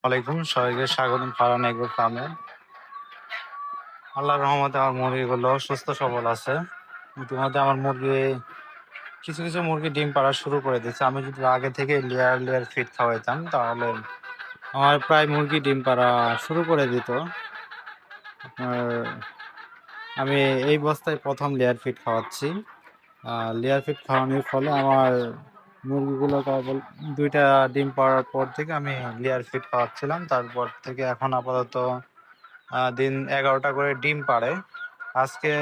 ওয়ালাইকুম সবাইকে স্বাগতম ফারহান এগ্রো ফার্মে। আল্লাহর রহমতে আমার মুরগিগুলো সুস্থ সবল আছে। ইতিমধ্যে আমার মুরগি কিছু কিছু মুরগি ডিম পাড়া শুরু করে দিচ্ছে। আমি যদি আগে থেকে লেয়ার লেয়ার ফিড খাওয়াইতাম তাহলে আমার প্রায় মুরগি ডিম পাড়া শুরু করে দিত। আপনার আমি এই বস্তায় প্রথম লেয়ার ফিড খাওয়াচ্ছি। লেয়ার ফিড খাওয়ানোর ফলে আমার মুরগিগুলো কেবল 2টা ডিম পাড়ার পর থেকে আমি লেয়ার ফিড খাওয়াচ্ছিলাম। তারপর থেকে এখন আপাতত দিন 11টা করে ডিম পাড়ে। আজকে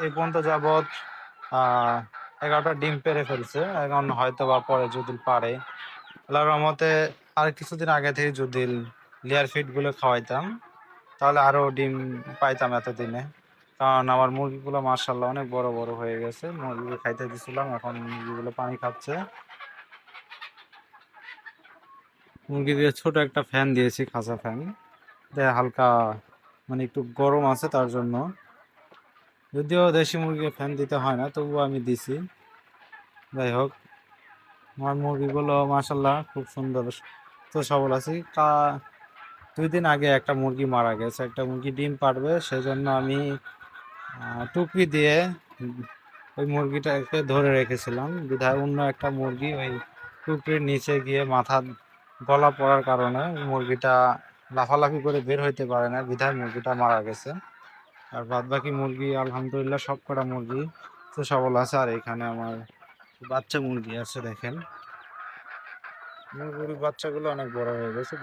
এই পর্যন্ত যাবৎ 11টা ডিম পেড়ে ফেলছে। এখন হয়তো বা পরে যদি পারে, আল্লাহর রহমতে আর কিছুদিন আগে থেকে যদি লেয়ার ফিডগুলো খাওয়াইতাম তাহলে আরো ডিম পাইতাম এতদিনে। কারণ আমার মুরগিগুলো মাশাআল্লাহ অনেক বড় বড় হয়ে গেছে। মুরগিকে খাইতে দিছিলাম, এখন মুরগিগুলো পানি খাচ্ছে। মুরগিদের ছোট একটা ফ্যান দিয়েছি, খাঁচা ফ্যান, হালকা মানে একটু গরম আছে তার জন্য। যদিও দেশি মুরগিকে ফ্যান দিতে হয় না, তবুও আমি দিছি। যাই হোক, আমার মুরগিগুলো মাশাল্লাহ খুব সুন্দর তো সবল আছে। 2 দিন আগে একটা মুরগি মারা গেছে, একটা মুরগি ডিম পাড়বে, সেজন্য আমি টুপি দিয়ে ওই মুরগিটাকে ধরে রেখেছিলাম। বিধায় অন্য একটা মুরগি ওই টুপির নিচে গিয়ে মাথা গলা পড়ার কারণে মুরগিটা লাফালাফি করে বের হইতে পারে না, বিধায় মুরগিটা মারা গেছে। আর বাদ বাকি মুরগি আলহামদুলিল্লাহ সব কটা মুরগি তো সবল আছে। আর এখানে আমার বাচ্চা মুরগি আছে, দেখেন মুরগির বাচ্চাগুলো অনেক বড় হয়ে গেছে।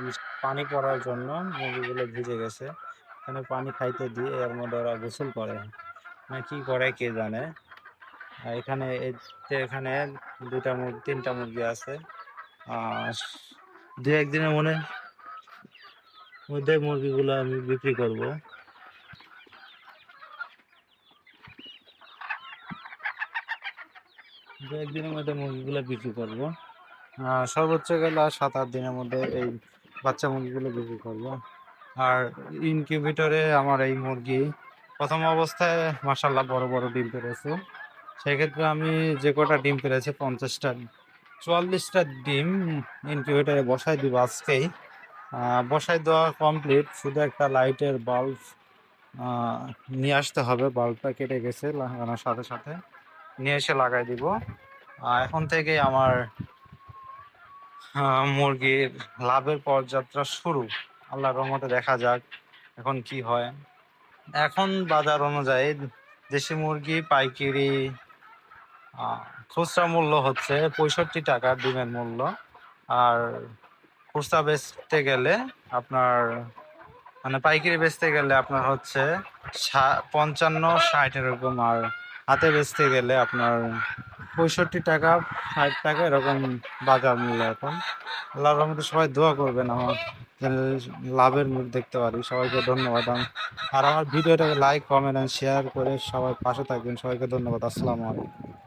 পানি পড়ার জন্য মুরগিগুলো ভিজে গেছে। এখানে পানি খাইতে দিয়ে এর মধ্যে ওরা গোসল করে না কি করে কে জানে। আর এখানে এখানে 3টা মুরগি আছে। আহ 2-1 দিনের মধ্যে মুরগিগুলো আমি বিক্রি করব। 2-1 দিনের মধ্যে মুরগিগুলো বিক্রি করব। সর্বোচ্চ গেলে আর 7-8 দিনের মধ্যে এই বাচ্চা মুরগিগুলো বিক্রি করব। আর ইনকিউবেটরে আমার এই মুরগি প্রথম অবস্থায় মাশাল্লাহ বড় বড় ডিম পেড়েছে। সেক্ষেত্রে আমি যে কটা ডিম পেড়েছে 50টা 44টা ডিম ইনকিউবেটরে বসাই দিব আজকেই। বসাই দেওয়া কমপ্লিট, শুধু একটা লাইটের বাল্ব নিয়ে আসতে হবে। বাল্বটা কেটে গেছে, লাগানোর সাথে সাথে নিয়ে এসে লাগাই দিব। এখন থেকে আমার মুরগির লাভের পথযাত্রা শুরু। আল্লাহর রহমতে দেখা যাক এখন কি হয়। এখন বাজার অনুযায়ী দেশি মুরগি পাইকারি খুচরা মূল্য হচ্ছে 65 টাকা ডিমের মূল্য। আর খুচরা বেচতে গেলে আপনার মানে পাইকারি বেচতে গেলে আপনার হচ্ছে 55-60 এরকম। আর হাতে বেচতে গেলে আপনার 65 টাকা 60 টাকা এরকম বাজার মূল্য এখন। আল্লাহর রহমতে সবাই দোয়া করবেন আমার যেন লাভের মুখ দেখতে পারি। সবাইকে ধন্যবাদ। আর আমার ভিডিওটাকে লাইক কমেন্ট এন্ড শেয়ার করে সবাই পাশে থাকবেন। সবাইকে ধন্যবাদ। আসসালামু আলাইকুম।